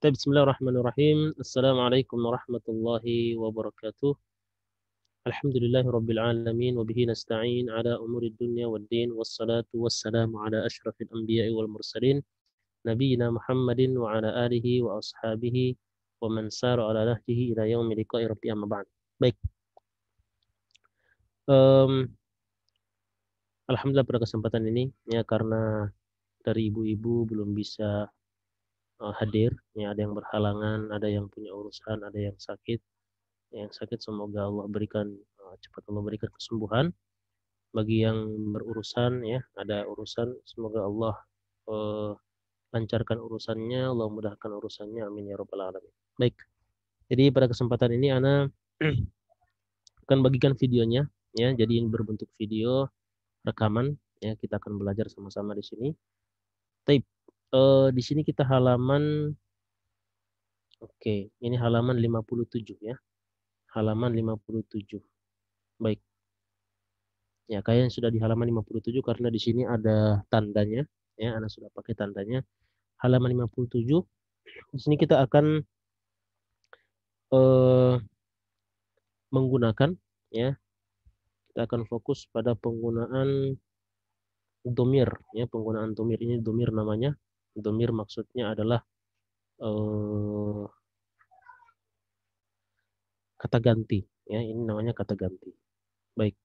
Bismillahirrahmanirrahim. Assalamualaikum warahmatullahi wabarakatuh. Alhamdulillahirabbil alamin wa bihi nasta'in ala umurid dunya waddin wassalatu wassalamu ala asyrafil anbiya'i wal mursalin nabiyina Muhammadin wa ala alihi wa ashabihi wa man sara ala nahjihi ila yaumil liqa'i rabbi amma ba'd. Baik. Alhamdulillah pada kesempatan ini ya karena dari ibu-ibu belum bisa hadir, ya ada yang berhalangan, ada yang punya urusan, ada yang sakit. Yang sakit semoga Allah berikan cepat Allah berikan kesembuhan. Bagi yang berurusan ya ada urusan semoga Allah lancarkan urusannya, Allah mudahkan urusannya, amin ya rabbal alamin. Baik. Jadi pada kesempatan ini ana akan bagikan videonya ya. Jadi ini berbentuk video rekaman ya, kita akan belajar sama-sama di sini. Tape. Di sini kita halaman ini halaman 57 ya. Halaman 57. Baik. Ya, kalian sudah di halaman 57 karena di sini ada tandanya ya, Ana sudah pakai tandanya. Halaman 57. Di sini kita akan menggunakan ya. Kita akan fokus pada penggunaan domir ya, penggunaan domir. Ini domir namanya. Domir maksudnya adalah kata ganti ya, ini namanya kata ganti. Baik.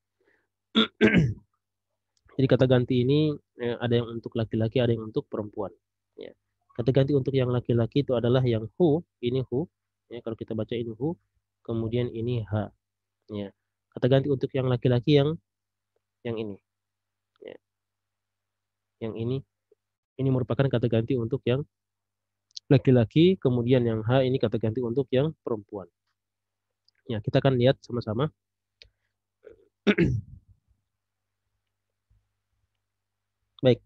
Jadi kata ganti ini ada yang untuk laki-laki, ada yang untuk perempuan. Ya. Kata ganti untuk yang laki-laki itu adalah yang hu, ini hu. Ya, kalau kita baca ini hu, kemudian ini ha. Ya. Kata ganti untuk yang laki-laki yang ini. Ya. Yang ini merupakan kata ganti untuk yang laki-laki, kemudian yang ha ini kata ganti untuk yang perempuan. Ya, kita akan lihat sama-sama. Baik.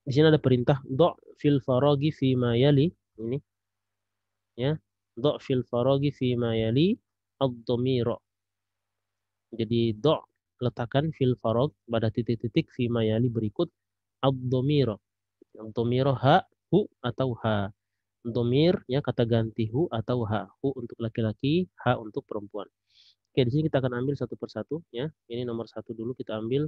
Di sini ada perintah do' fil faragi fi ma yali. Ini. Ya. Do' fil faragi fi ma yali ad-dhamira. Jadi do' letakkan fil farag pada titik-titik fi ma yali berikut ad-dhamira. Ad-dhamira ha, hu atau ha. Dhamir ya kata ganti hu atau ha. Hu untuk laki-laki, ha untuk perempuan. Oke, di sini kita akan ambil satu persatu ya. Ini nomor satu dulu kita ambil.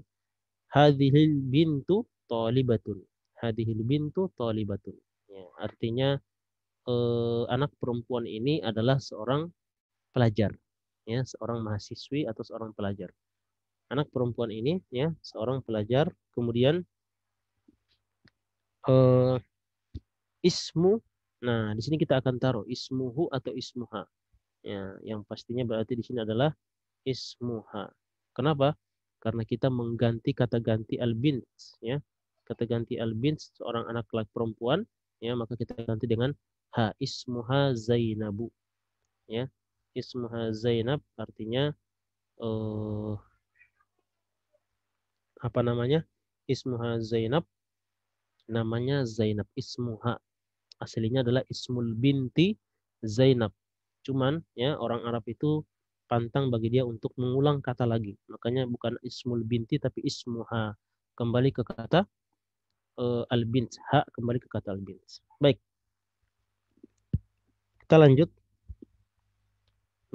Hadhil bintu thalibatun. Hadhil bintu thalibatun. Ya, artinya anak perempuan ini adalah seorang pelajar. Ya, seorang mahasiswi atau seorang pelajar. Anak perempuan ini ya, seorang pelajar. Kemudian ismu. Nah, di sini kita akan taruh ismuhu atau ismuha. Ya, yang pastinya berarti di sini adalah ismuha. Kenapa? Karena kita mengganti kata ganti al-bint ya. Kata ganti al-bint seorang anak laki perempuan ya, maka kita ganti dengan ha, ismuha Zainabu. Ya. Ismuha Zainab artinya apa namanya? Ismuha Zainab, namanya Zainab. Ismuha aslinya adalah ismul binti Zainab. Cuman ya orang Arab itu pantang bagi dia untuk mengulang kata lagi. Makanya bukan ismul binti tapi ismuha. Kembali ke kata al-bint. Ha kembali ke kata al-bint. Baik. Kita lanjut.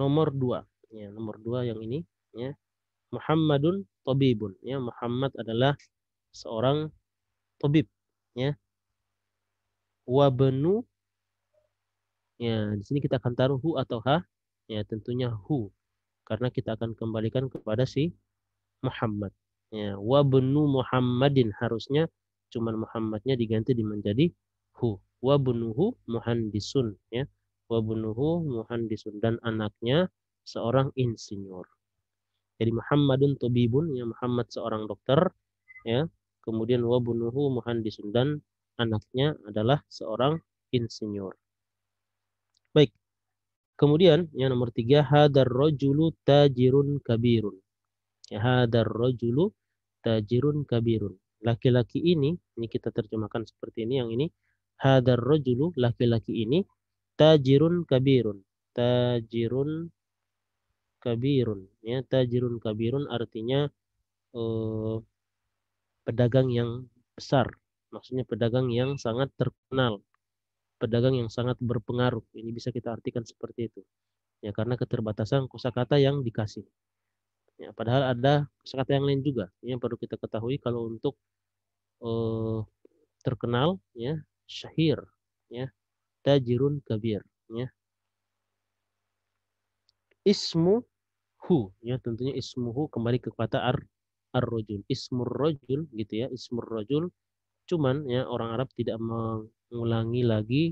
Nomor 2. Ya, nomor 2 yang ini ya. Muhammadun tabibun. Ya, Muhammad adalah seorang tabib ya. Wabnu ya, di sini kita akan taruh hu atau ha. Ya, tentunya hu karena kita akan kembalikan kepada si Muhammad. Ya, wabnu Muhammadin harusnya cuman Muhammadnya diganti menjadi hu. Wabnuhu muhandisun ya. Wabnuhu muhandisun dan anaknya seorang insinyur. Jadi Muhammadun tabibun ya, Muhammad seorang dokter ya. Kemudian wabnuhu muhandisun dan anaknya adalah seorang insinyur. Baik. Kemudian yang nomor 3 hadar rajulu tajirun kabirun. Ya, hadar rajulu tajirun kabirun. Laki-laki ini kita terjemahkan seperti ini yang ini. Hadar rajulu laki-laki ini tajirun kabirun. Tajirun kabirun. Ya, tajirun kabirun artinya pedagang yang besar. Maksudnya pedagang yang sangat terkenal. pedagang yang sangat berpengaruh. Ini bisa kita artikan seperti itu. Ya, karena keterbatasan kosakata yang dikasih. Ya, padahal ada kosakata yang lain juga yang perlu kita ketahui kalau untuk eh, terkenal, ya, syahir, ya, tajirun kabir, ya. Ismuhu, ya, tentunya ismuhu kembali ke kata ar-rajul. Ismur rajul gitu ya, ismur rajul. Cuman ya orang Arab tidak mengulangi lagi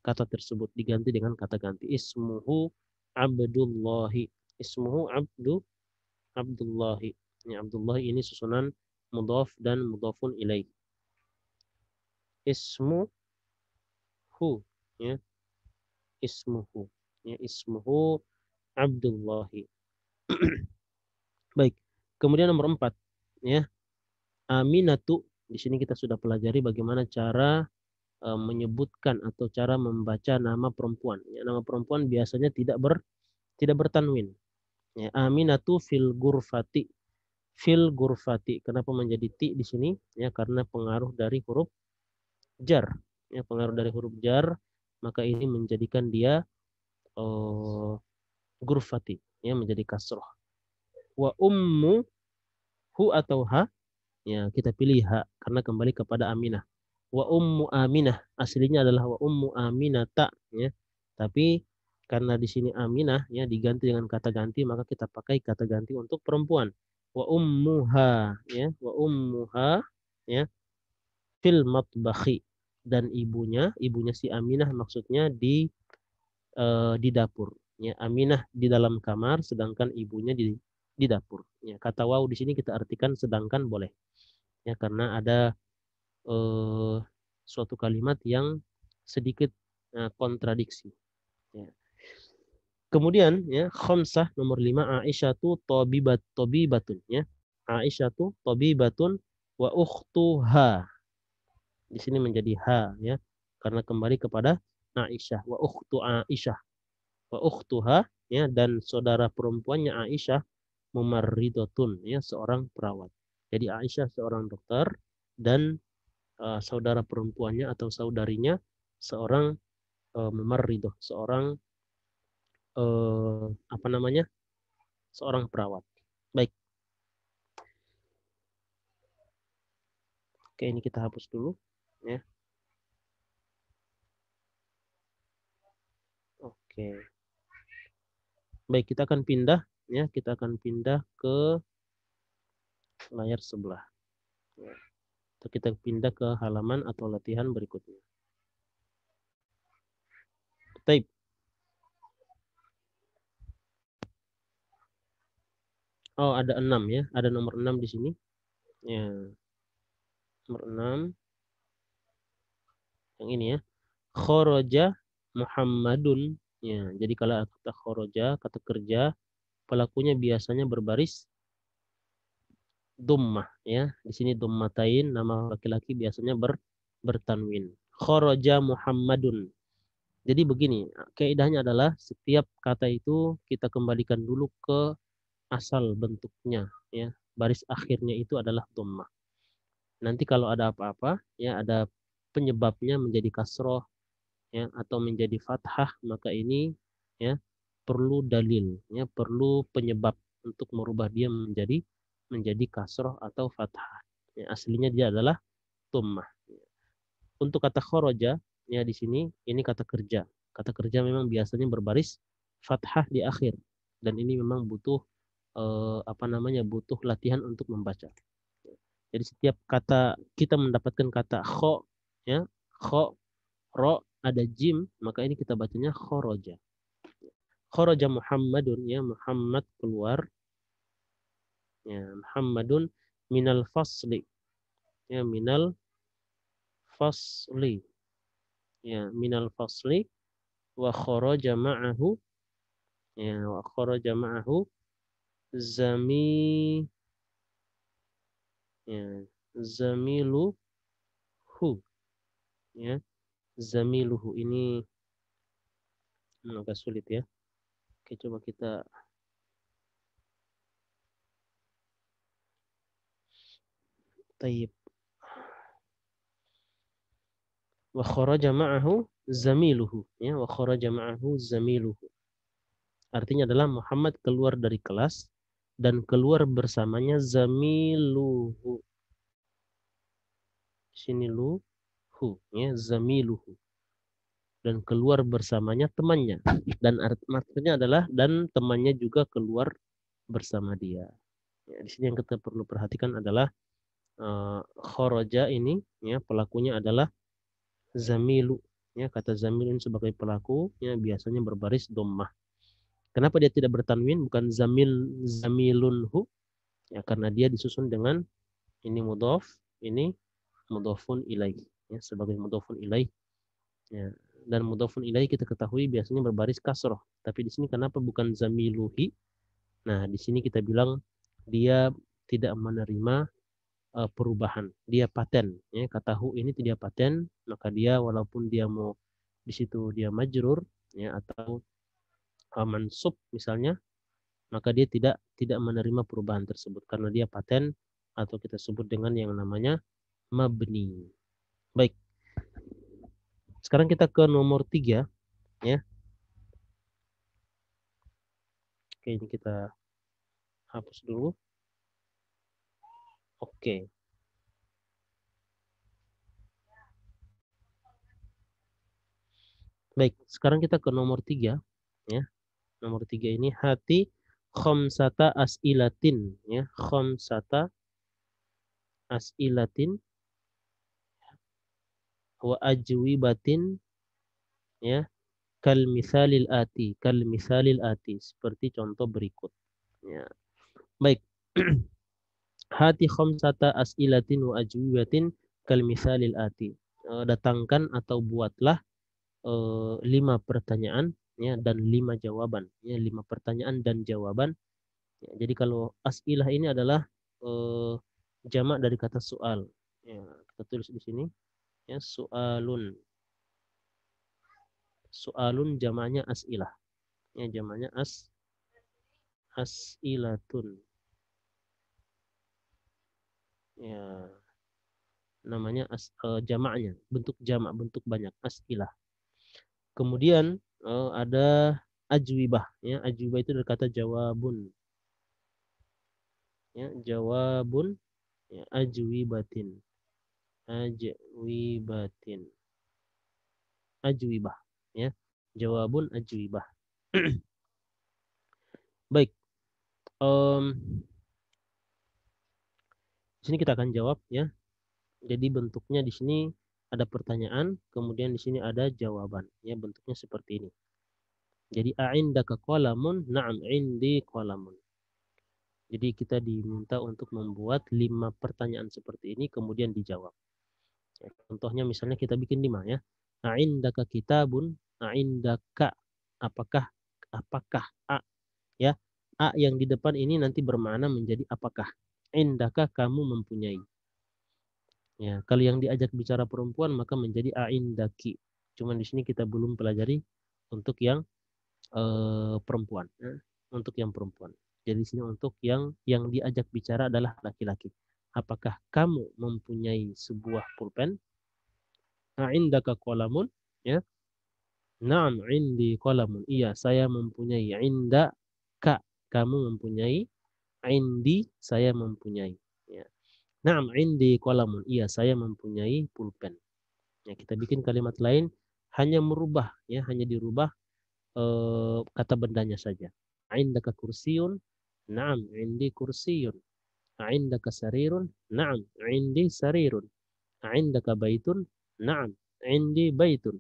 kata tersebut, diganti dengan kata ganti. Ismuhu Abdullahi. Ismuhu Abdullahi. Ya, Abdullahi ini susunan mudhaf dan mudhafun ilaih. Ismuhu, ya, ismuhu. Ya, ismuhu Abdullahi. Baik. Kemudian nomor 4, ya. Aminatu. Di sini kita sudah pelajari bagaimana cara menyebutkan atau cara membaca nama perempuan. Ya, nama perempuan biasanya tidak bertanwin. Ya, Aminatu fil gurfati. Fil gurfati. Kenapa menjadi ti di sini? Ya, karena pengaruh dari huruf jar. Ya, pengaruh dari huruf jar, maka ini menjadikan dia uh, gurfati. Ya, menjadi kasroh. Wa ummu, hu atau ha, ya kita pilih ha karena kembali kepada Aminah. Wa ummu Aminah aslinya adalah wa ummu Aminata, ya. Tapi karena di sini Aminah ya diganti dengan kata ganti, maka kita pakai kata ganti untuk perempuan. Wa ummuha, ya, wa ummuha, ya, fil matbakhi, dan ibunya si Aminah maksudnya di dapur. Ya, Aminah di dalam kamar sedangkan ibunya di dapur. Ya, kata waw di sini kita artikan sedangkan boleh. Ya, karena ada eh, suatu kalimat yang sedikit kontradiksi. Ya. Kemudian ya khamsah nomor 5, Aisyah tu tobibatun, ya. Aisyah tu tobibatun wa ukhtuha. Di sini menjadi ha, ya. Karena kembali kepada Aisyah, wa ukhtu Aisyah, wa ukhtuha, ya, dan saudara perempuannya Aisyah mumarridatun, ya, seorang perawat. Jadi Aisyah seorang dokter dan saudara perempuannya atau saudarinya seorang mumarridah, seorang apa namanya? Seorang perawat. Baik. Oke, ini kita hapus dulu, ya. Oke. Baik, kita akan pindah, ya, kita akan pindah ke layar sebelah. Ya. Atau kita pindah ke halaman atau latihan berikutnya. Baik. Oh, ada 6, ya. Ada nomor 6 di sini. Ya, nomor 6 yang ini, ya. Khoroja Muhammadun. Ya, jadi kalau kata khoroja, kata kerja, pelakunya biasanya berbaris dummah, ya. Di sini dummatain, nama laki-laki biasanya bertanwin. Khoroja Muhammadun. Jadi begini, kaidahnya adalah setiap kata itu kita kembalikan dulu ke asal bentuknya, ya. Baris akhirnya itu adalah dummah. Nanti kalau ada apa-apa, ya, ada penyebabnya menjadi kasroh, ya, atau menjadi fathah, maka ini, ya, perlu dalil, ya, perlu penyebab untuk merubah dia menjadi kasroh atau fathah. Ya, aslinya dia adalah tummah. Untuk kata khoroja, ya, di sini ini kata kerja. Kata kerja memang biasanya berbaris fathah di akhir, dan ini memang butuh apa namanya, butuh latihan untuk membaca. Jadi setiap kata kita mendapatkan kata kho, ya, kho, ro, ada jim, maka ini kita bacanya khoroja. Khoroja Muhammadun, ya, Muhammad keluar, ya, Muhammadun minal fasli, ya, minal fasli, ya, minal fasli, wa khoroja ma'ahu, ya, wa khoroja ma'ahu zami, ya, zamiluhu, ya, zamiluhu ini agak sulit, ya. Oke, coba kita taib. Wa kharaja ma'ahu zamiluhu, ya, wa kharaja ma'ahu zamiluhu. Artinya adalah Muhammad keluar dari kelas dan keluar bersamanya zamiluhu. Sini luhu, ya, zamiluhu. Dan keluar bersamanya temannya. Dan maksudnya adalah dan temannya juga keluar bersama dia. Ya, di sini yang kita perlu perhatikan adalah khoroja ini, ya, pelakunya adalah zamilu. Ya, kata zamilun sebagai pelaku, ya, biasanya berbaris dhammah. Kenapa dia tidak bertanwin, bukan zamilunhu? Ya, karena dia disusun dengan ini mudhof, ini mudhofun ilaih, ya, sebagai mudhofun ilaih. Ya. Dan mudhofun ilaih kita ketahui biasanya berbaris kasroh. Tapi di sini kenapa bukan zamiluhi? Nah, di sini kita bilang dia tidak menerima perubahan. Dia paten. Ya, kata hu ini tidak paten, maka dia walaupun dia mau di situ dia majrur, ya, atau mansub misalnya, maka dia tidak menerima perubahan tersebut karena dia paten atau kita sebut dengan yang namanya mabni. Baik. Sekarang kita ke nomor 3, ya. Oke, ini kita hapus dulu. Oke. Baik, sekarang kita ke nomor 3, ya. Nomor 3 ini hati khamsata as'ilatin, ya. Khamsata as'ilatin wa ajwibatin, ya. Kal misalil ati, seperti contoh berikut, ya. Baik. Hati khamsata as'ilatin wa ajwibatin kal misalil ati. Datangkan atau buatlah 5 pertanyaan, ya, dan 5 jawaban, ya, 5 pertanyaan dan jawaban. Ya, jadi kalau as'ilah ini adalah jamak dari kata soal, ya, kita tulis di sini, ya, soalun jamaknya as'ilah, ya, jamaknya as'ilatun, ya, namanya jamaknya bentuk jamak, bentuk banyak, as'ilah. Kemudian ada ajwibah, ya. Ajwibah itu dari kata jawabun, ya, jawabun, ya, ajwibatin, ajwibah, ya, jawabun ajwibah. Baik, di sini kita akan jawab, ya. Jadi bentuknya di sini ada pertanyaan, kemudian di sini ada jawaban, ya, bentuknya seperti ini. Jadi a'indaka qalamun? Na'am, indi qalamun. Jadi kita diminta untuk membuat 5 pertanyaan seperti ini kemudian dijawab. Ya, contohnya misalnya kita bikin 5, ya. A'indaka kitabun? A'indaka, apakah apakah a, ya. A yang di depan ini nanti bermakna menjadi apakah. Indaka, kamu mempunyai. Ya, kalau yang diajak bicara perempuan maka menjadi a'indaki. Cuman di sini kita belum pelajari untuk yang perempuan, ya. Untuk yang perempuan. Jadi di sini untuk yang diajak bicara adalah laki-laki. Apakah kamu mempunyai sebuah pulpen? A'indaka qalamun? Ya. Naam, indi qalamun. Iya, saya mempunyai. Inda ka, kamu mempunyai. Indi, saya mempunyai. Ya. Naam, indi qalamun. Iya, saya mempunyai pulpen. Ya, kita bikin kalimat lain, hanya merubah, ya, hanya dirubah kata bendanya saja. Indaka kursiyun? Naam, indi kursiyun. Indaka sarirun? Naam, indi sarirun. Indaka baitun? Naam, indi baitun.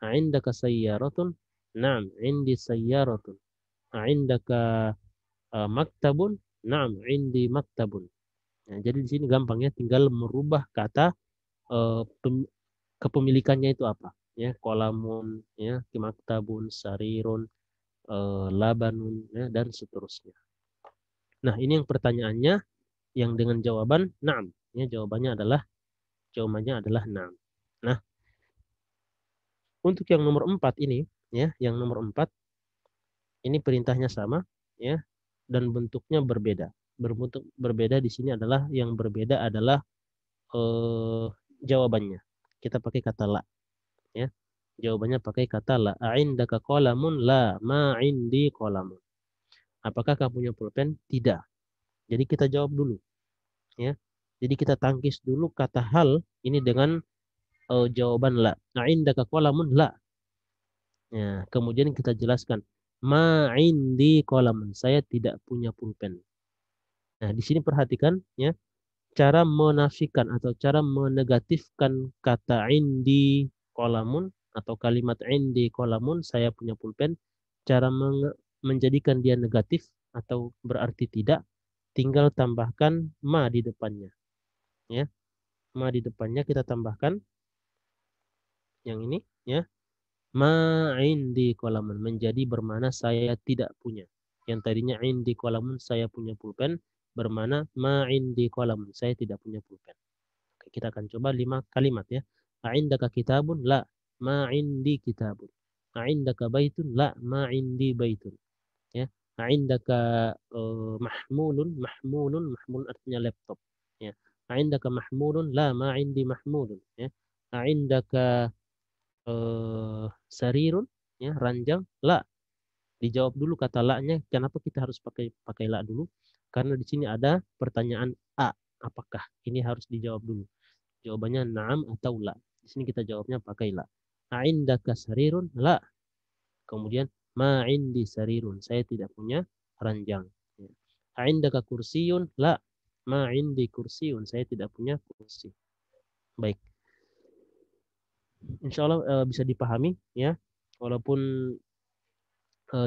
Indaka sayyaratun? Naam, indi sayyaratun. Indaka maktabun? Naam, indi maktabun. Nah, jadi di sini gampang, ya, tinggal merubah kata eh, kepemilikannya itu apa, ya. Kolamun, ya, maktabun, sarirun, labanun, ya, dan seterusnya. Nah, ini yang pertanyaannya yang dengan jawaban na'am, ya, jawabannya adalah na'am. Nah, untuk yang nomor 4 ini, ya, yang nomor 4 ini perintahnya sama, ya, dan bentuknya berbeda. Berbentuk berbeda di sini adalah yang berbeda adalah jawabannya. Kita pakai kata la. Ya. Jawabannya pakai kata la. A'indaka qalamun? La, ma indi qalamun. Apakah kamu punya pulpen? Tidak. Jadi kita jawab dulu, ya. Jadi kita tangkis dulu kata hal ini dengan jawaban la. A'indaka qalamun? La. Ya, kemudian kita jelaskan ma indi qalamun. Saya tidak punya pulpen. Nah, di sini perhatikan ya, cara menafikan atau cara menegatifkan kata indi qalamun atau kalimat indi qalamun, saya punya pulpen, cara menjadikan dia negatif atau berarti tidak, tinggal tambahkan ma di depannya, ya. Ma di depannya kita tambahkan yang ini, ya. Ma indi qalamun menjadi bermana saya tidak punya. Yang tadinya indi qalamun saya punya pulpen, bermana ma indi qalamun saya tidak punya pulpen. Oke, kita akan coba 5 kalimat ya. A'indaka kitabun? La, ma indi kitabun. A'indaka baitun? La, ma indi baitun. Ya. A'indaka mahmulun? Mahmulun artinya laptop. Ya. A'indaka mahmulun? La, ma indi mahmulun. Ya. A'indaka sarirun? Ya, ranjang? La. Dijawab dulu kata la-nya. Kenapa kita harus pakai pakai la dulu? Karena di sini ada pertanyaan a. Apakah? Ini harus dijawab dulu. Jawabannya na'am atau la. Di sini kita jawabnya pakai la. A'indaka sarirun? La. Kemudian ma indi sarirun. Saya tidak punya ranjang. Ya. A'indaka kursiyun? La. Ma indi kursiyun. Saya tidak punya kursi. Baik. Insya Allah bisa dipahami ya. Walaupun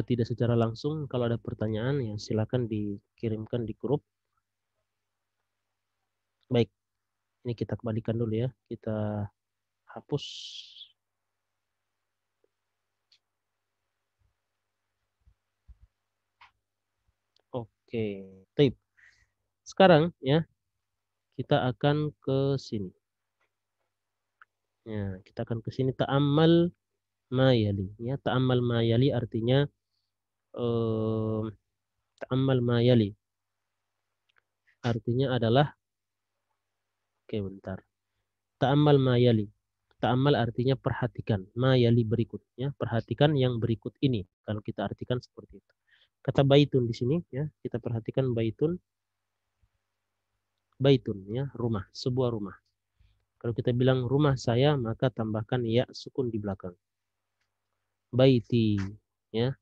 tidak secara langsung, kalau ada pertanyaan ya silakan dikirimkan di grup. Baik. Ini kita kembalikan dulu ya. Kita hapus. Oke. Baik. Sekarang ya kita akan ke sini. Ya, kita akan ke sini ta'ammal mayali. Ya, ta'ammal mayali artinya eh, ta'ammal mayali artinya adalah oke bentar. Ta'ammal mayali. Ta'ammal artinya perhatikan. Mayali berikut ya, perhatikan yang berikut ini kalau kita artikan seperti itu. Kata baitun di sini ya, kita perhatikan baitun, baitun ya, rumah, sebuah rumah. Kalau kita bilang rumah saya, maka tambahkan ya sukun di belakang. Baiti ya,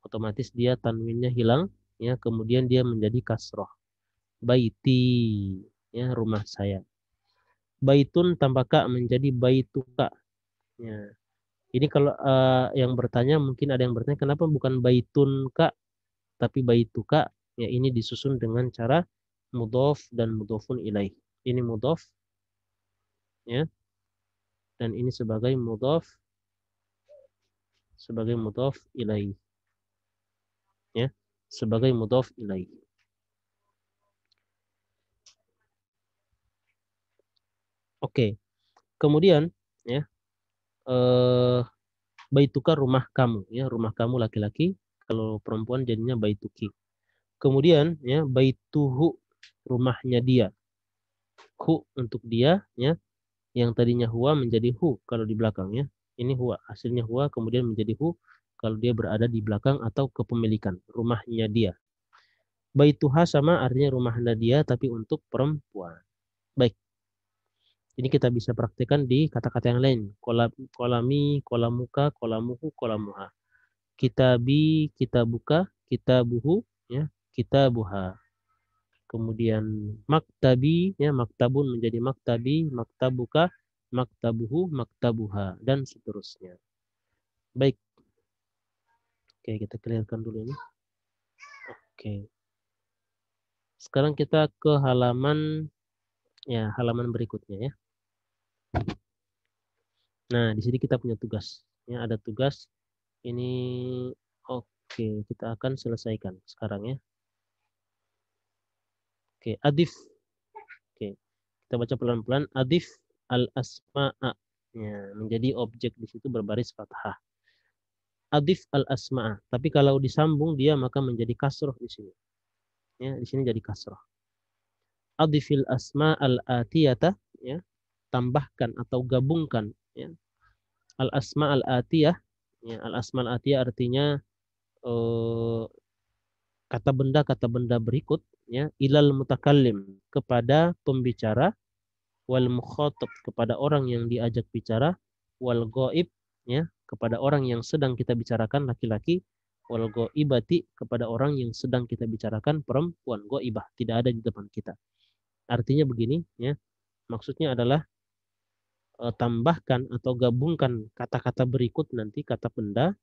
otomatis dia tanwinnya hilang ya, kemudian dia menjadi kasroh. Baiti ya, rumah saya. Baitun tambah ka menjadi baituka ya. Ini kalau yang bertanya, mungkin ada yang bertanya kenapa bukan baitun ka tapi baituka, ya ini disusun dengan cara mudhof dan mudhofun ilaih. Ini mudhof ya, dan ini sebagai mudhof ilaih ya, sebagai mudhof ilaih. Oke. Kemudian ya, eh baituka rumah kamu ya, rumah kamu laki-laki, kalau perempuan jadinya baituki. Kemudian ya, baituhu rumahnya dia. Hu untuk dia ya, yang tadinya huwa menjadi hu kalau di belakang ya. Ini huwa, hasilnya huwa kemudian menjadi hu kalau dia berada di belakang atau kepemilikan rumahnya dia. Baituha sama artinya rumahnya dia tapi untuk perempuan. Baik. Ini kita bisa praktekkan di kata-kata yang lain. Kolami, kolamuka, kolamuhu, kolamuha. Kitabi, kitabuka, kitabuhu, ya, kitabuha. Kemudian maktabi, ya, maktabun menjadi maktabi, maktabuka, maktabuhu, maktabuha, dan seterusnya. Baik, oke kita clearkan dulu ini. Oke, sekarang kita ke halaman, ya halaman berikutnya ya. Nah di sini kita punya tugas, ya ada tugas ini. Oke, kita akan selesaikan sekarang ya. Oke, adif. Oke, kita baca pelan-pelan. Adif al-asma'a. Ya, menjadi objek di situ berbaris fathah. Adif al-asma'a. Tapi kalau disambung dia maka menjadi kasroh di sini. Ya, di sini jadi kasroh. Adifil asma al-atiyata. Ya, tambahkan atau gabungkan. Ya, Al-asma al-atiyah, ya, al-asma al-atiyah artinya eh, kata benda berikut, ya, ilal mutakallim, kepada pembicara, wal mukhatab, kepada orang yang diajak bicara, wal ghaib, ya, kepada orang yang sedang kita bicarakan laki-laki, wal ghaibati, kepada orang yang sedang kita bicarakan perempuan, ghaibah, tidak ada di depan kita. Artinya begini, ya, maksudnya adalah tambahkan atau gabungkan kata-kata berikut nanti, kata benda,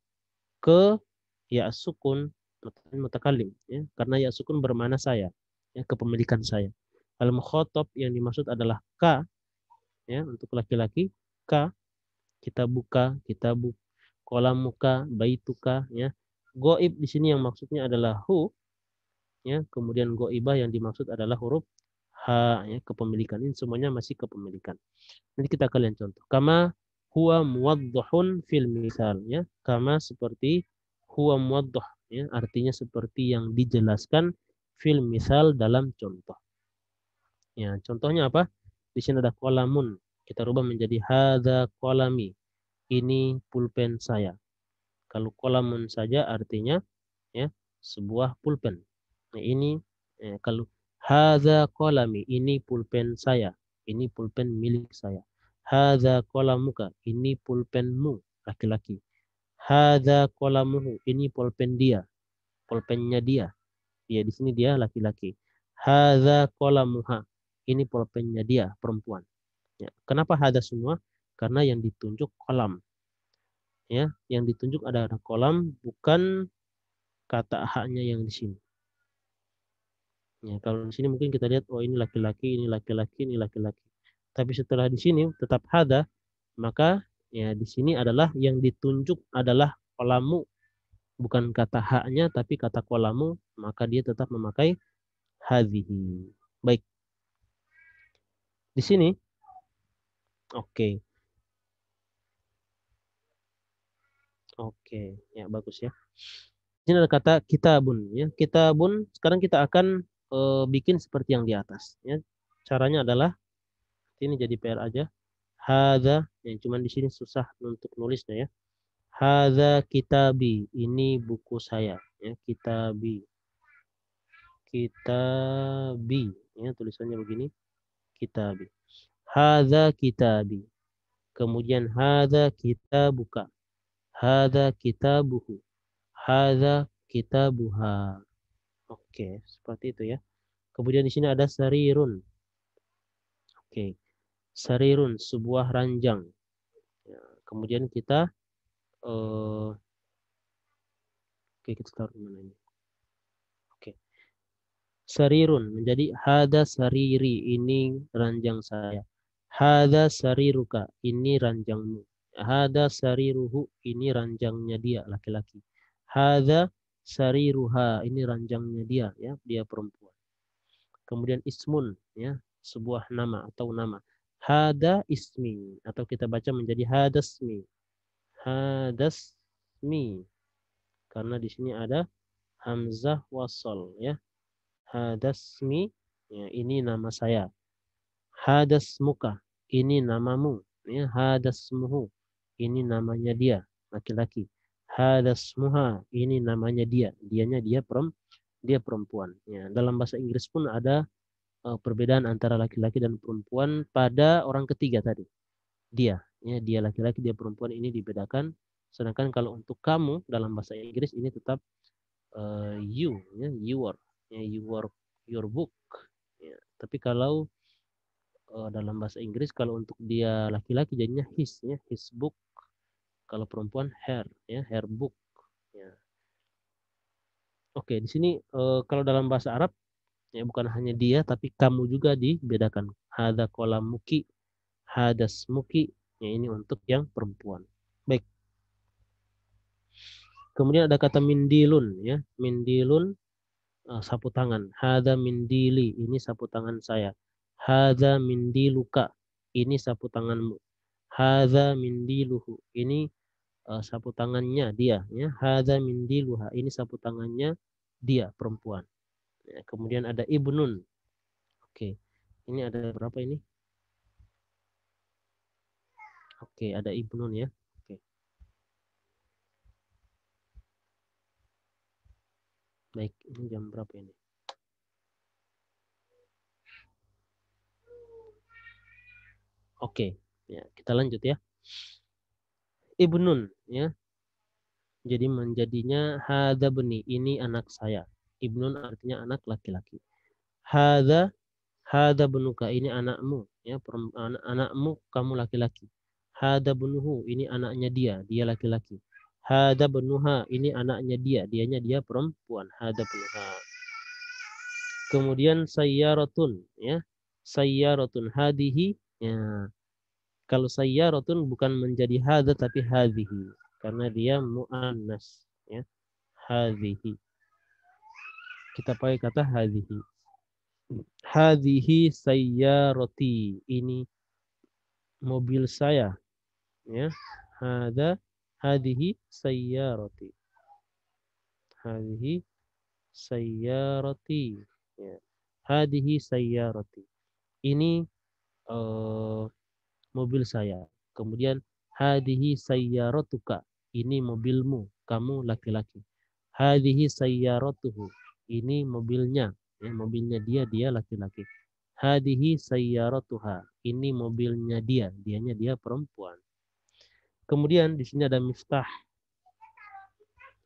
ke ya sukun mutakallim, ya, karena ya sukun bermakna saya, ya, kepemilikan saya. Al mukhatab yang dimaksud adalah ka, ya, untuk laki-laki, ka, kita buka, kita bu, kolam muka, baituka, ya. Goib di sini yang maksudnya adalah hu, ya, kemudian goibah yang dimaksud adalah huruf ha, ya, kepemilikan. Ini semuanya masih kepemilikan. Nanti kita kalian contoh. Kama huwa muwaddahun fil misal, ya. Kama seperti huwa muwaddah, ya, artinya seperti yang dijelaskan fil misal dalam contoh. Ya, contohnya apa? Di sini ada kolamun. Kita rubah menjadi hadza kolami. Ini pulpen saya. Kalau kolamun saja artinya, ya, sebuah pulpen. Nah, ini kalau hadza kolami, ini pulpen saya. Ini pulpen milik saya. Hadza kolamuka, ini pulpenmu, laki-laki. Hadza kolamuhu, ini pulpen dia, pulpennya dia. Ya, di sini dia laki-laki. Hadza kolamuha, ini pulpennya dia, perempuan. Ya. Kenapa hadza semua? Karena yang ditunjuk kolam. Ya, yang ditunjuk ada kolam, bukan kata haknya yang di sini. Ya, kalau di sini mungkin kita lihat, oh ini laki-laki, ini laki-laki, ini laki-laki. Tapi setelah di sini tetap hada, maka ya di sini adalah yang ditunjuk adalah kolamu, bukan kata haknya, tapi kata kolamu, maka dia tetap memakai hadhihi. Baik, di sini, oke, oke, ya bagus ya. Di sini ada kata kitabun, ya. Kitabun, sekarang kita akan bikin seperti yang di atas. Ya. Caranya adalah, ini jadi PR aja. Hadza, yang cuman di sini susah untuk nulisnya ya. Hadza kitabi, ini buku saya, ya, kitabi. Kitabi, ya, tulisannya begini, kitabi. Hadza kitabi. Kemudian hadza kitabuka. Hadza kitabuhu. Hadza kitabuha. Oke, seperti itu ya. Kemudian di sini ada sarirun. Oke, sarirun, sebuah ranjang. Ya, kemudian kita oke, kita taruh di mana ini? Oke. Sarirun menjadi hada sariri, ini ranjang saya. Hada sariruka, ini ranjangmu. Hada sariruhu, ini ranjangnya dia, laki-laki. Hada sariruha, ini ranjangnya dia, ya, dia perempuan. Kemudian ismun, ya, sebuah nama atau nama. Hada ismi, atau kita baca menjadi hadasmi. Hadasmi, karena di sini ada hamzah wasol, ya. Hadasmi, ya, ini nama saya. Hadasmuka, ini namamu. Ya, hadasmuhu, ini namanya dia, laki-laki. Hadasmuha, ini namanya dia, dianya dia perempuan. Ya, dalam bahasa Inggris pun ada perbedaan antara laki-laki dan perempuan pada orang ketiga tadi. Dia, ya, dia laki-laki, dia perempuan, ini dibedakan. Sedangkan kalau untuk kamu dalam bahasa Inggris ini tetap you, ya, ya, your book. Ya. Tapi kalau dalam bahasa Inggris, kalau untuk dia laki-laki jadinya his, ya, his book. Kalau perempuan her, ya, her book. Ya. Oke, di sini kalau dalam bahasa Arab ya bukan hanya dia tapi kamu juga dibedakan. Hada kolamuki, hadas muki. Ya, ini untuk yang perempuan. Baik. Kemudian ada kata mindilun, ya. Mindilun, sapu tangan. Hada mindili, ini sapu tangan saya. Hada mindiluka, ini sapu tanganmu. Hada mindiluhu, ini sapu tangannya dia, ya. Hada mindiluha, ini sapu tangannya dia, perempuan. Ya, kemudian ada ibnun. Oke. Ini ada berapa ini? Oke, ada ibnun ya. Baik, ini jam berapa ini? Oke, ya kita lanjut ya. Ibnun, ya. Jadi menjadinya hadza beni, ini anak saya. Ibnun artinya anak laki-laki. Hadza hadza benuka, ini anakmu, ya, anakmu kamu laki-laki. Hadza benuhu, ini anaknya dia, dia laki-laki. Hadza benuha, ini anaknya dia, dianya dia perempuan. Hadza benuha. Kemudian sayyaratun, ya. Sayyaratun hadihi, ya. Kalau sayyaratun bukan menjadi hadza tapi hadhihi karena dia muannas, ya. Hadhihi. Kita pakai kata hadhihi. Hadhihi sayyarati. Ini mobil saya, ya. Hadhihi sayyarati. Hadhihi sayyarati. Ya. Hadhihi sayyarati. Ini mobil saya. Kemudian hadhihi sayyaratuka. Ini mobilmu, kamu laki-laki. Hadhihi sayyaratuhu. Ini mobilnya, ya, mobilnya dia, dia laki-laki. Hadhihi sayyaratuha. Ini mobilnya dia, dianya dia perempuan. Kemudian di sini ada miftah.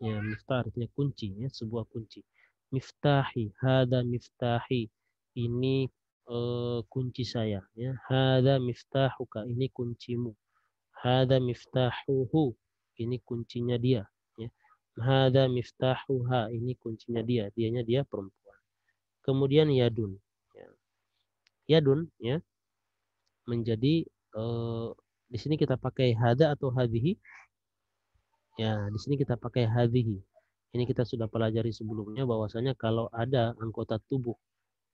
Ya, miftah artinya kunci, ya, sebuah kunci. Miftahi, hada miftahi. Ini kunci saya, ya. Hada miftahuka, ini kuncimu. Hada miftahuhu, ini kuncinya dia, ya. Hada miftahuha, ini kuncinya dia, dianya dia perempuan. Kemudian yadun, ya. Yadun, ya, menjadi di sini kita pakai hada atau hadhihi. Ya, di sini kita pakai hadhihi. Ini kita sudah pelajari sebelumnya bahwasanya kalau ada anggota tubuh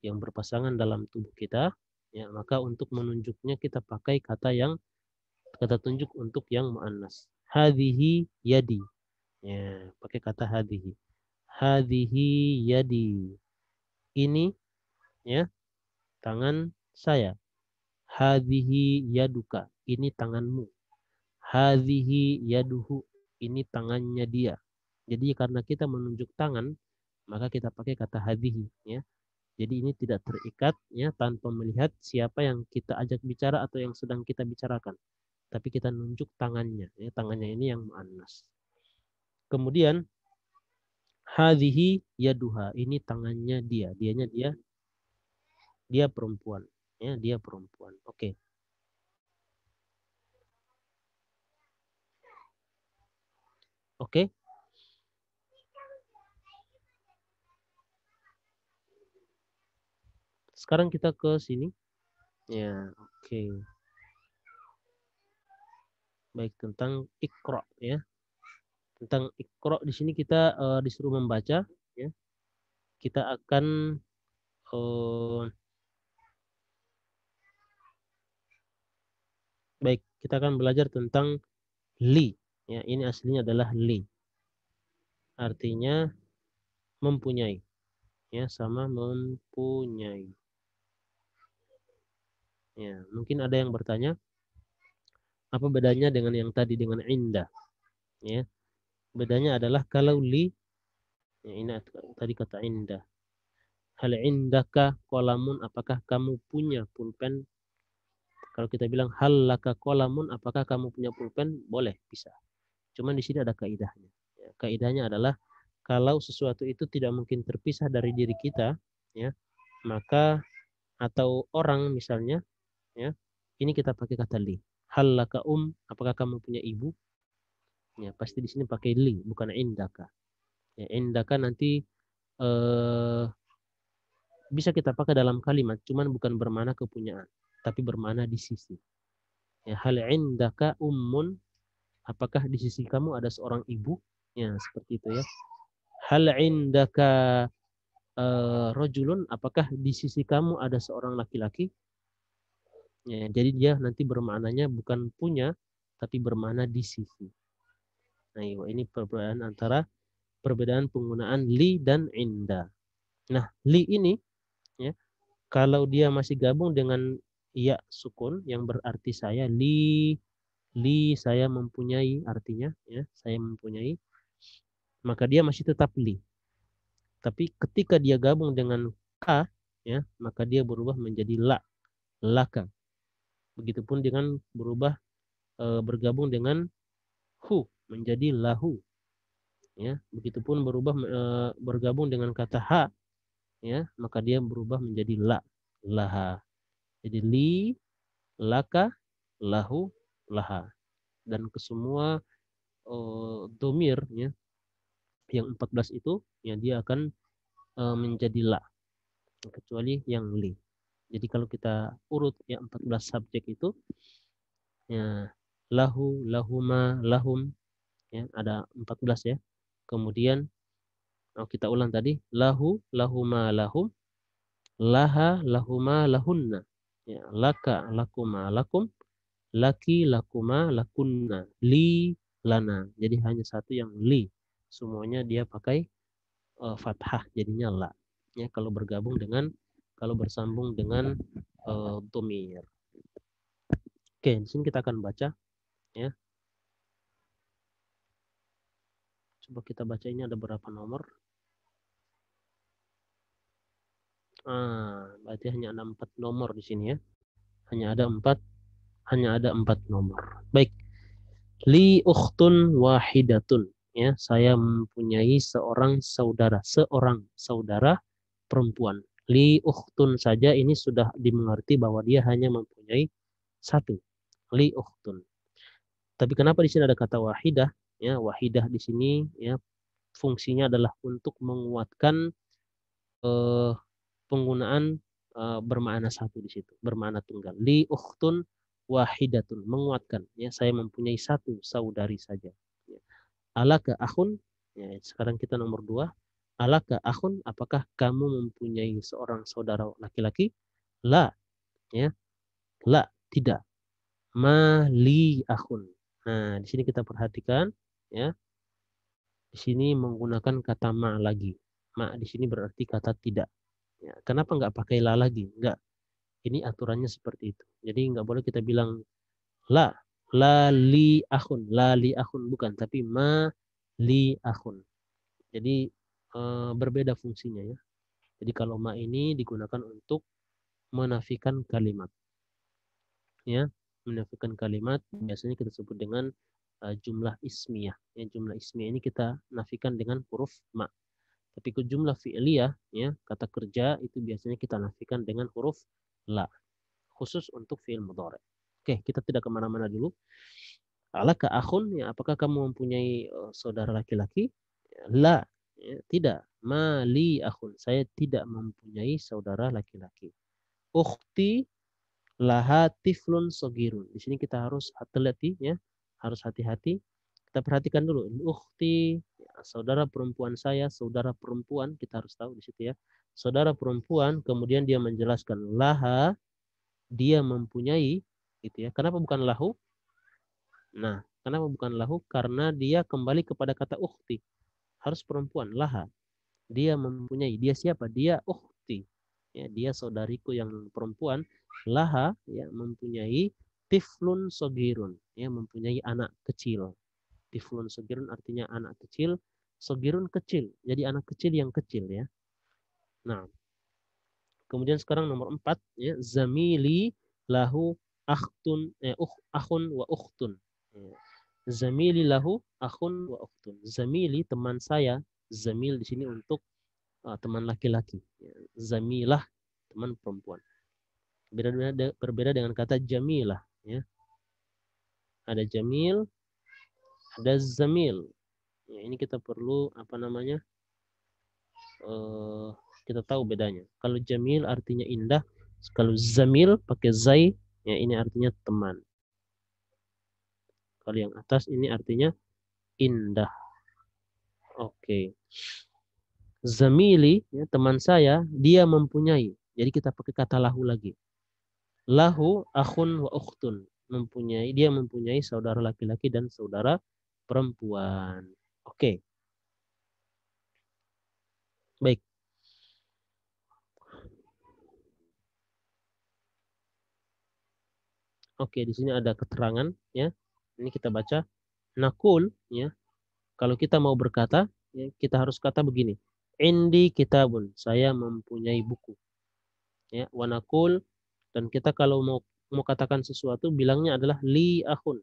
yang berpasangan dalam tubuh kita, ya, maka untuk menunjuknya kita pakai kata tunjuk untuk yang muannas. Hadhihi yadi. Ya, pakai kata hadhihi. Hadhihi yadi. Ini, ya, tangan saya. Hadhihi yaduka. Ini tanganmu. Hadhihi yaduhu. Ini tangannya dia. Jadi karena kita menunjuk tangan, maka kita pakai kata hadhihi, ya. Jadi ini tidak terikat, ya, tanpa melihat siapa yang kita ajak bicara atau yang sedang kita bicarakan. Tapi kita nunjuk tangannya, ya, tangannya ini yang muannas. Kemudian hadhihi yaduha, ini tangannya dia, dianya dia perempuan, ya, dia perempuan. Oke. Oke. Sekarang kita ke sini. Ya, oke. Baik, tentang ikra, ya. Tentang ikra di sini kita disuruh membaca, ya. Kita akan baik, kita akan belajar tentang li. Ya, ini aslinya adalah li. Artinya mempunyai, ya, sama mempunyai. Ya, mungkin ada yang bertanya, apa bedanya dengan yang tadi dengan indah? Ya, bedanya adalah kalau li, ya, ini tadi kata indah. Hal indaka kolamun, apakah kamu punya pulpen? Kalau kita bilang hal laka kolamun, apakah kamu punya pulpen? Boleh, bisa. Cuman di sini ada kaidahnya. Ya, kaidahnya adalah kalau sesuatu itu tidak mungkin terpisah dari diri kita, ya, maka atau orang misalnya, ya, ini kita pakai kata li. Hal laka apakah kamu punya ibu? Ya, pasti di sini pakai li, bukan indaka. Ya, indaka nanti eh, bisa kita pakai dalam kalimat, cuman bukan bermakna kepunyaan, tapi bermakna di sisi. Ya, hal indaka apakah di sisi kamu ada seorang ibu? Ya, seperti itu, ya. Hal indaka rojulun, apakah di sisi kamu ada seorang laki-laki? Ya, jadi dia nanti bermaknanya bukan punya, tapi bermakna di sisi. Nah, ini perbedaan antara perbedaan penggunaan li dan inda. Nah, li ini, ya, kalau dia masih gabung dengan ya sukun yang berarti saya, li saya mempunyai, artinya, ya, saya mempunyai, maka dia masih tetap li. Tapi ketika dia gabung dengan ka, ya, maka dia berubah menjadi la, laka. Begitupun dengan bergabung dengan hu menjadi lahu, ya. Begitupun bergabung dengan kata ha, ya, maka dia berubah menjadi la, laha. Jadi li, laka, lahu, laha. Dan kesemua domir, ya, yang 14 itu, ya, dia akan menjadi la, kecuali yang li. Jadi kalau kita urut, ya, 14 subjek itu, ya, lahu, lahuma, lahum, ya, ada 14, ya. Kemudian kita ulang tadi, lahu, lahuma, lahum, laha, lahuma, lahunna, ya, laka, lakuma, lakum, laki, lakuma, lakunna, li, lana. Jadi hanya satu yang li. Semuanya dia pakai fathah, jadinya la. Ya, kalau bersambung dengan domir. Oke, di sini kita akan baca, ya. Coba kita baca, ini ada berapa nomor? Berarti hanya ada 4 nomor di sini, ya. Hanya ada empat nomor. Baik. Li ukhtun wahidatun. Ya, saya mempunyai seorang saudara perempuan. Li ukhtun saja ini sudah dimengerti bahwa dia hanya mempunyai satu. Li ukhtun. Tapi kenapa di sini ada kata wahidah? Ya, wahidah di sini, ya, fungsinya adalah untuk menguatkan eh, penggunaan bermakna satu di situ, bermakna tunggal. Li ukhtun wahidatun, menguatkan, ya, saya mempunyai satu saudari saja. Ya. Alaka akhun, ya, sekarang kita nomor 2. Alaka akhun, apakah kamu mempunyai seorang saudara laki-laki? La, ya, la, tidak. Ma li akhun. Nah, di sini kita perhatikan, ya. Di sini menggunakan kata ma lagi. Ma di sini berarti kata tidak. Ya, kenapa nggak pakai la lagi? Nggak. Ini aturannya seperti itu. Jadi nggak boleh kita bilang la, la li akhun, bukan, tapi ma li akhun. Jadi berbeda fungsinya, ya. Jadi kalau ma ini digunakan untuk menafikan kalimat, ya, menafikan kalimat biasanya kita sebut dengan jumlah ismiyah. Ya, jumlah ismiyah ini kita nafikan dengan huruf ma. Tapi ke jumlah fi'liyah, ya, kata kerja itu biasanya kita nafikan dengan huruf la, khusus untuk fi'il mudhari. Oke, kita tidak kemana-mana dulu. Alaka akhun, ya, apakah kamu mempunyai saudara laki-laki? La, ya, tidak. Mali akhun, saya tidak mempunyai saudara laki-laki. Ukhti laha tiflun sogirun. Di sini kita harus hati-hati, ya, harus hati-hati. Kita perhatikan dulu. Ukhti, ya, saudara perempuan saya, saudara perempuan, kita harus tahu di situ, ya. Saudara perempuan, kemudian dia menjelaskan laha, dia mempunyai, gitu, ya. Kenapa bukan lahu? Nah, kenapa bukan lahu? Karena dia kembali kepada kata ukhti. Harus perempuan, laha. Dia mempunyai. Dia siapa? Dia ukhti. Ya, dia saudariku yang perempuan. Laha, ya, mempunyai tiflun sogirun. Ya, mempunyai anak kecil. Tiflun sogirun artinya anak kecil. Sogirun kecil. Jadi anak kecil yang kecil, ya. Nah, kemudian sekarang nomor 4, ya, zamili lahu akhun wa ukhtun. Ya. Zamili lahu akhun wa ukhtun. Zamili teman saya, zamil di sini untuk teman laki-laki. Ya. Zamilah teman perempuan. Berbeda dengan kata jamilah, ya. Ada jamil, ada zamil. Ya, ini kita perlu kita tahu bedanya. Kalau jamil artinya indah, kalau zamil pakai zai, ya, ini artinya teman. Kalau yang atas ini artinya indah. Oke. Zamili, ya, teman saya, dia mempunyai. Jadi kita pakai kata lahu lagi. Lahu akhun wa ukhtun. Dia mempunyai saudara laki-laki dan saudara perempuan. Oke. Baik. Oke, di sini ada keterangan, ya. Ini kita baca. Nakul, ya. Kalau kita mau berkata, ya, kita harus kata begini. indi kitabun, saya mempunyai buku. Ya, wanakul, dan kita kalau mau katakan sesuatu bilangnya adalah li akhun,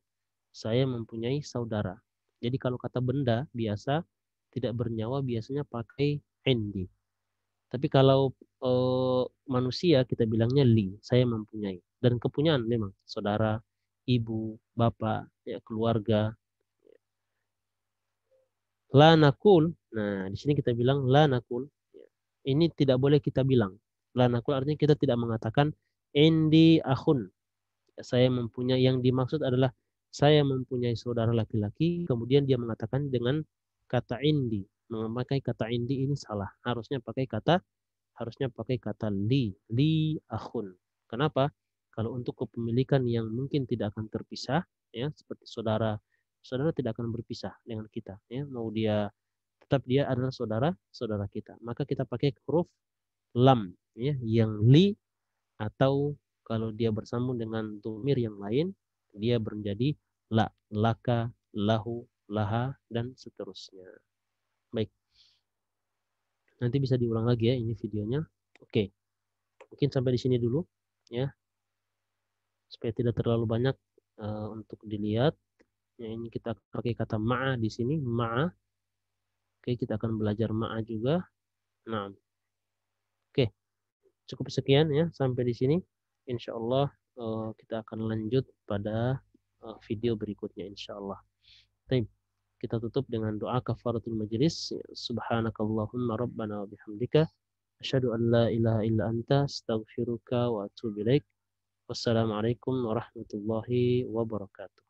saya mempunyai saudara. Jadi kalau kata benda biasa tidak bernyawa biasanya pakai indi. Tapi kalau manusia kita bilangnya li, saya mempunyai. Dan kepunyaan memang saudara, ibu, bapak, ya, keluarga. La nakul. Nah, di sini kita bilang la nakul. Ini tidak boleh kita bilang. La nakul artinya kita tidak mengatakan indi akhun. Saya mempunyai, yang dimaksud adalah saya mempunyai saudara laki-laki, kemudian dia mengatakan dengan kata indi. Memakai kata indi ini salah. Harusnya pakai kata li akhun. Kenapa? Kalau untuk kepemilikan yang mungkin tidak akan terpisah, ya, seperti saudara, saudara tidak akan berpisah dengan kita, ya. Mau dia tetap dia adalah saudara saudara kita. Maka kita pakai huruf lam, ya, yang li, atau kalau dia bersambung dengan tumir yang lain, dia menjadi la, laka, lahu, laha, dan seterusnya. Baik, nanti bisa diulang lagi ya ini videonya. Oke, mungkin sampai di sini dulu ya, supaya tidak terlalu banyak untuk dilihat. Ya, ini kita pakai kata ma'a di sini, ma'a. Oke, kita akan belajar ma'a juga. Nah, oke, cukup sekian ya sampai di sini. Insya Allah kita akan lanjut pada video berikutnya insya Allah. Baik, kita tutup dengan doa kafaratul majlis. Subhanakallahumma rabbana wa bihamdika asyhadu an la ilaha illa anta astaghfiruka wa atubu ilaik. Wassalamualaikum warahmatullahi wabarakatuh.